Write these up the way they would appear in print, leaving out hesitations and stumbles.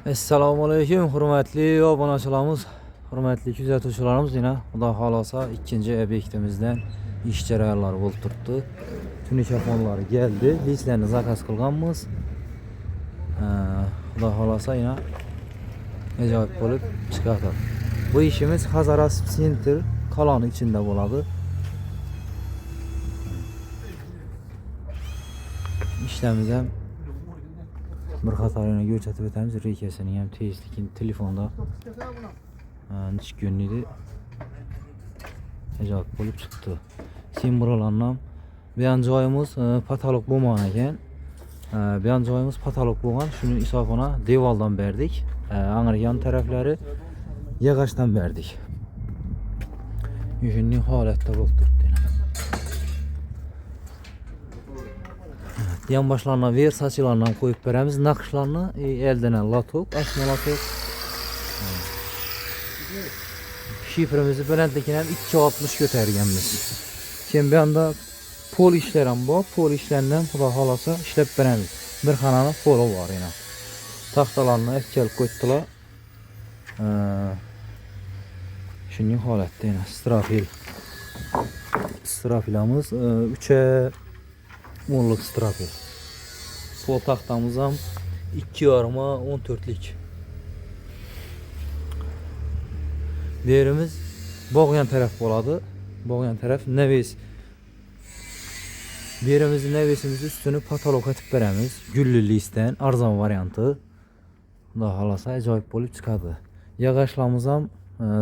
Assalomu alaykum, hurmatli obunachilarimiz, hurmatli kuzatuvchilarimiz. Yana Xudo xolasa ikkinchi obyektimizdan ish jarayonlari bo'lib turibdi. Tunik yaponlari keldi. Listlarni zakaz qilganmiz. Xudo xolasa yana ajoyib bo'lib chiqadi. Bu ishimiz Hazaras Center koloni ichida bo'ladi. İşlerimiz ham bir qatorini ko'rsatib o'tamiz. Rekasining ham tezligini telefonda chiqqanida ajoyib bo'lib chiqdi. Simbralarni bu ham joyimiz patolog bo'lmagan ekan. Bu ham joyimiz patolog bo'lgan. Shuni hisobına devordan berdik. Angirgan taraflari yog'ochdan berdik. Shunday holatda bo'lib turibdi. Yan başlarına versaçlarından koyup beremiz. Nakışlarını elden latok, asma latok. Şifremizi belentlikine 260 götürgenimiz. Şimdi bir anda pol işlerim bu. Pol işlerinden Xudo xolasa işlep beremiz. Bir xananın polu var yine. Taxtalarını etkel koydular. Şimdi holatda yine strafil. Strafilimiz 3'e 10'luk strafil. Pol taxtamız ham 2,5'a 14'lik. Derimiz boğyan taraf boladı. Boğyan taraf nevis. Derimizin nevisimiz üstünü patolog etib beremiz. Güllü listen arzon variantı. Xudo xolasa ajoyib bo'lib chiqadi. Yog'ochlarimiz ham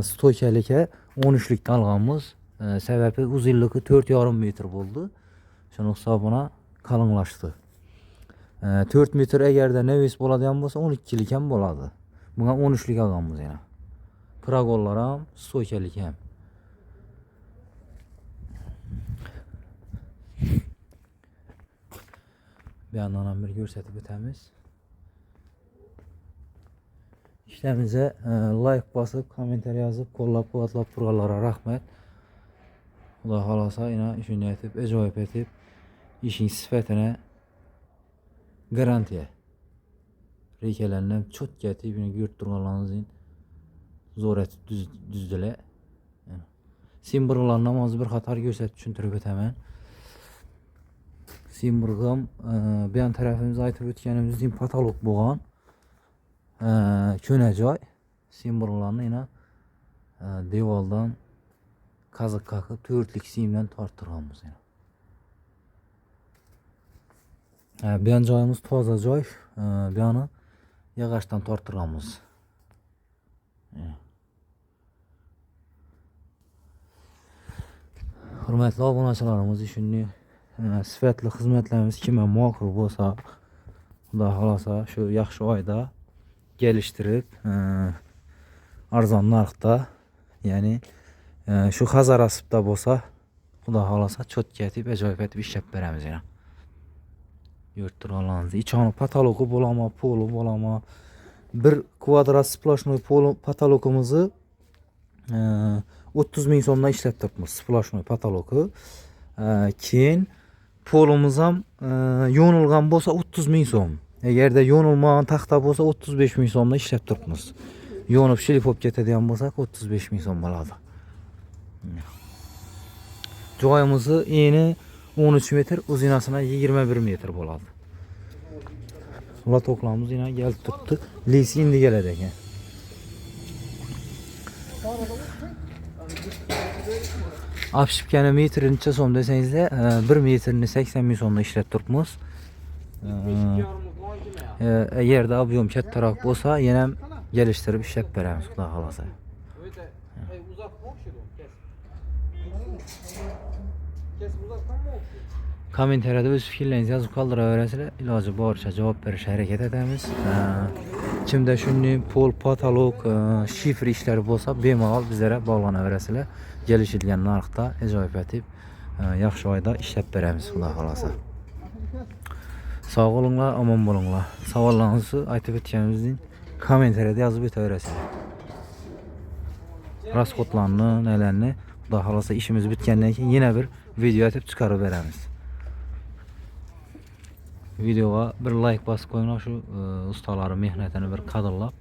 stoykalikka 13'likdan alganmiz. Sebebi uzunluğu 4,5 metr bo'ldi. Şunun hisobına kalınlaştı. 4 metr eğer de nevis bo'ladigan bo'lsa 12'lik ham bo'ladi. Buna 13'lik alganmiz yana. Pragollar ham, stoykalik ham. Bir yandan ham bir ko'rsatib o'tamiz. İşlerimize like basıp, komentar yazıp, qo'llab-quvvatlab turganlarga rahmat. Xudo xolasa yana shunday etib, ajoyib etib işin sifatine garantiya. Rekalaridan cho'tka etib buni ko'rib turganlaringizni zo'r etib düzdüler. Simbrlarni hozir bir qator ko'rsatib tushuntirib o'taman. Simbrgam bu yon tarafimiz aytib o'tganimizdek patolog bo'lgan. Ko'na joy. Simbrlarni yana devordan kazık kakıp 4'lik simden torttirganmiz yana. Bu yan joyimiz toza joy. Bu yana yog'ochdan torttirganmiz. Hurmatli obunachilarimiz, shunday sifatli xizmatlarimiz kimga ma'qul bo'lsa, Xudo xolasa shu yaxshi oyda geliştirib, arzon narxda, ya'ni şu Hazarasipda bo'lsa, Xudo xolasa cho'tka etib, ajoyib etib ishlab beramiz yana. Ko'rib turganlaringiz, ichoni patologi bo'lama, poli bo'lama. Bir kvadrat splashnoy poli patologimizni 30 ming so'mdan ishlab turibmiz, splashnoy patologi. Keyin polimiz ham yo'nilgan bo'lsa 30 ming so'm. Agarda yo'nilmagan taxta bo'lsa 35 ming so'mdan ishlab turibmiz. Yo'nib shilib olib ketadigan bo'lsa 35 ming so'm bo'ladi. Joyimizni eni 13 metr, uzunasına 21 metr bo'ladi. Latoklarimiz yine gelib turibdi. Lesi indi keladi ekan. Apshipkani metri necha so'm desangizda, 1 metrini 80 ming so'mdan ishlab turibmiz. Agarda ob'yom kattaroq bo'lsa, yana ham gelishtirib ishlab beramiz, Xudo xolasa. Kommentariyada o'z fikrlaringizni yozib qoldiraverasizlar. Iloji boricha javob berishga harakat etamiz. Kimda shunday pol, patolog, shifr ishlari bo'lsa, bemalol bizlarga bog'lanaverasizlar. Kelishilgan narxda ajoyib etib, yaxshi oyda ishlab beramiz, Xudo xolasa. Sog' bo'linglar, omon bo'linglar. Savollaringizni aytib o'tganimizdek kommentariyada yozib o'taverasizlar. Rasxodlarni, nelarni, Xudo xolasa ishimiz bitgandan keyin yana bir video etib chiqarib beramiz. videoga bir like basıp koyun şu ustaların mehnetini bir kadrlap.